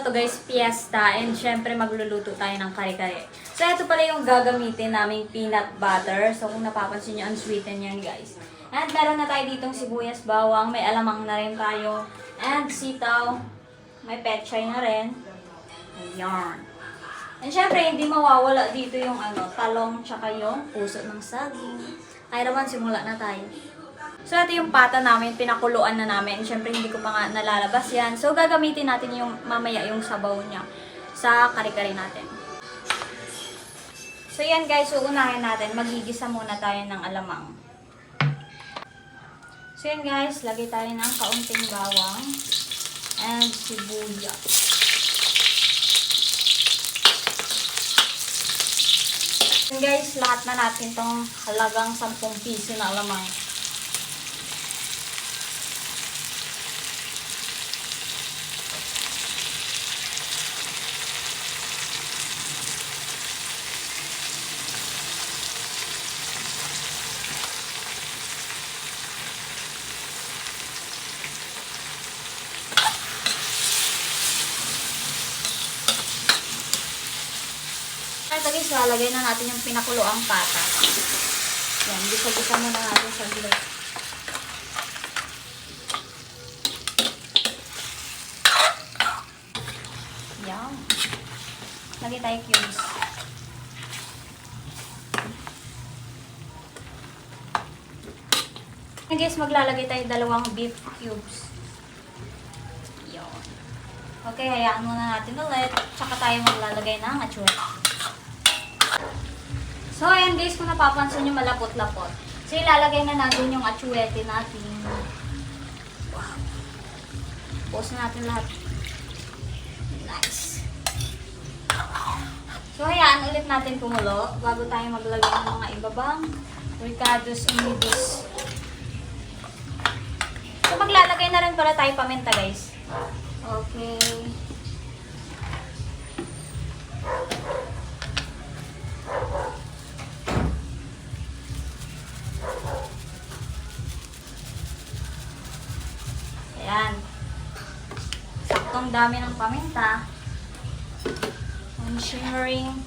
na to guys, fiesta. And syempre magluluto tayo ng kare-kare. So ito pala yung gagamitin naming peanut butter. So kung napapansin nyo, unsweetened yan guys. And meron na tayo ditong sibuyas, bawang. May alamang na rin tayo. And sitaw. May pechay na rin. Ayan. And syempre hindi mawawala dito yung talong tsaka yung puso ng saging. Kaya naman simula na tayo. So, ito yung pata namin, pinakuluan na namin. Siyempre, hindi ko pa nga nalalabas yan. So, gagamitin natin yung mamaya yung sabaw niya sa kare-kare natin. So, yan guys, uunahin natin. Magigisa muna tayo ng alamang. So, yan guys, lagay tayo ng kaunting bawang and sibuyas. Yan guys, lahat na natin tong halagang 10 piso na alamang. Ito guys, lalagay na natin yung pinakuloang pata. Yan, gisa-gisa muna natin sa gulay. Yan. Lagay tayo cubes. Yan guys, maglalagay tayo 2 beef cubes. Yan. Okay, hayaan muna natin ulit. Tsaka tayo maglalagay ng atsuet. So, ayan guys, kung napapansin nyo, malapot-lapot. So, ilalagay na natin yung atsuete natin. Wow. Post natin lahat. Nice. So, ayan, ulit natin kumulo bago tayo maglagay ng mga ibabang Ricardo's Unidos. So, maglalagay na rin pala tayo paminta, guys. Okay. Ayan. Saktong dami ng paminta. And shimmering.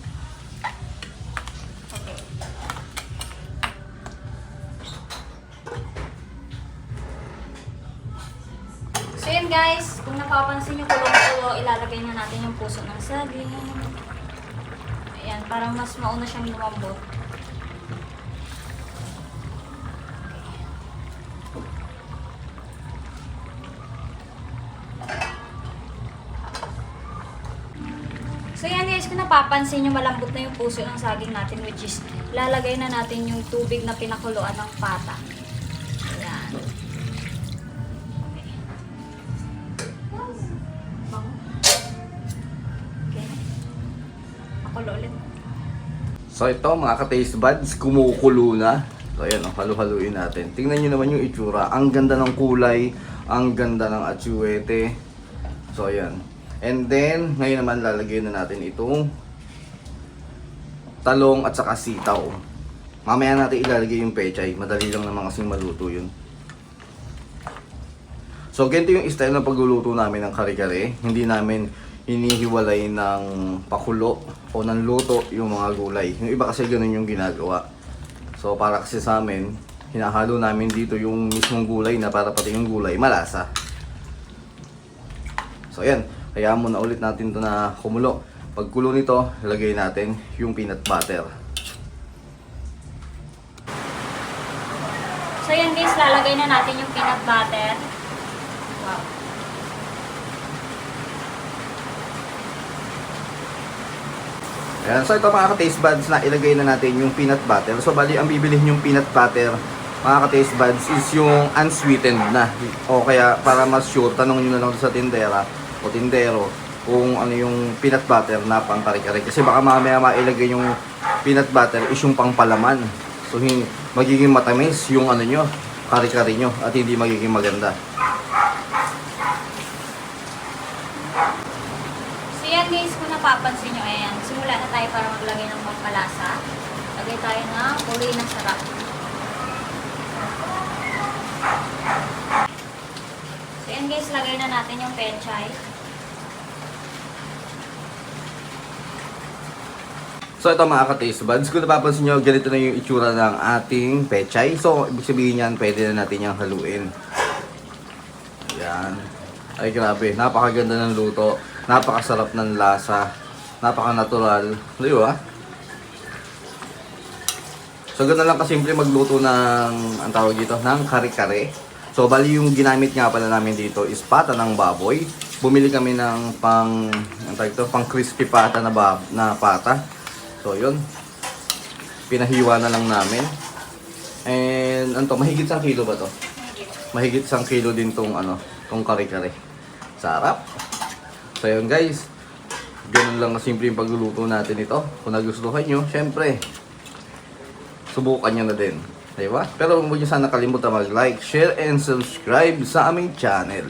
Okay. So yun guys, kung napapansin nyo kulong-kulo, ilalagay na natin yung puso ng saging. Ayan, parang mas mauna siyang lumambot. So yan guys, kung napapansin nyo, malambot na yung puso ng saging natin, which is lalagay na natin yung tubig na pinakuluan ng pata. Ayan. Okay. Makulo ulit. So ito mga ka-taste buds, kumukulo na. So ayan, halu-haluin natin. Tingnan nyo naman yung itsura. Ang ganda ng kulay, ang ganda ng atsuete. So ayan. And then, ngayon naman lalagyan na natin itong talong at saka sitaw. Mamaya natin ilalagay yung pechay. Madali lang naman kasing maluto yun. So, ganito yung style ng pagluluto namin ng kare-kare. Hindi namin hinihiwalay ng pakulo o ng luto yung mga gulay. Yung iba kasi ganun yung ginagawa. So, para kasi sa amin, hinahalo namin dito yung mismong gulay na para pati yung gulay malasa. So, ayan. Hayaan muna ulit natin ito na kumulo. Pagkulo nito, lagay natin yung peanut butter. So yan guys, lalagay na natin yung peanut butter. Wow. Ayan, so ito mga ka-taste buds na ilagay na natin yung peanut butter. So bali, ang bibilihin yung peanut butter, mga ka-taste buds, is yung unsweetened na. O kaya para mas sure, tanongin nyo na lang sa tindera o tindero kung ano yung peanut butter na pang kare-kare. Kasi baka mamaya mailagay yung peanut butter is yung pang palaman. So magiging matamis yung ano nyo, kare-kare nyo at hindi magiging maganda. So yan guys, kung napapansin nyo, ayan, simula na tayo para maglagay ng pampalasa. Lagay tayo ng kulay na sarap. So yan guys, lagay na natin yung pechay. So ito mga ka-taste buds, kung napapansin nyo, ganito na yung itsura ng ating pechay. So ibig sabihin yan, pwede na natin yung haluin. Yan. Ay grabe, napakaganda ng luto, napakasarap ng lasa, napaka-natural. Di ba? So ganda lang kasimple magluto ng, ang tawag dito, ng kare-kare. So bali yung ginamit nga pala namin dito is pata ng baboy. Bumili kami ng pang crispy pata na pata. So yun, pinahiwa na lang namin. And anto, mahigit 1 kilo ba to? Mahigit 1 kilo din tong tong kare-kare. Sarap. So yun guys, ganun lang kasimple yung pagluluto natin ito. Kung nagustuhan nyo, syempre, subukan nyo na din. Diba? Pero huwag nyo sana kalimutan mag-like, share, and subscribe sa aming channel.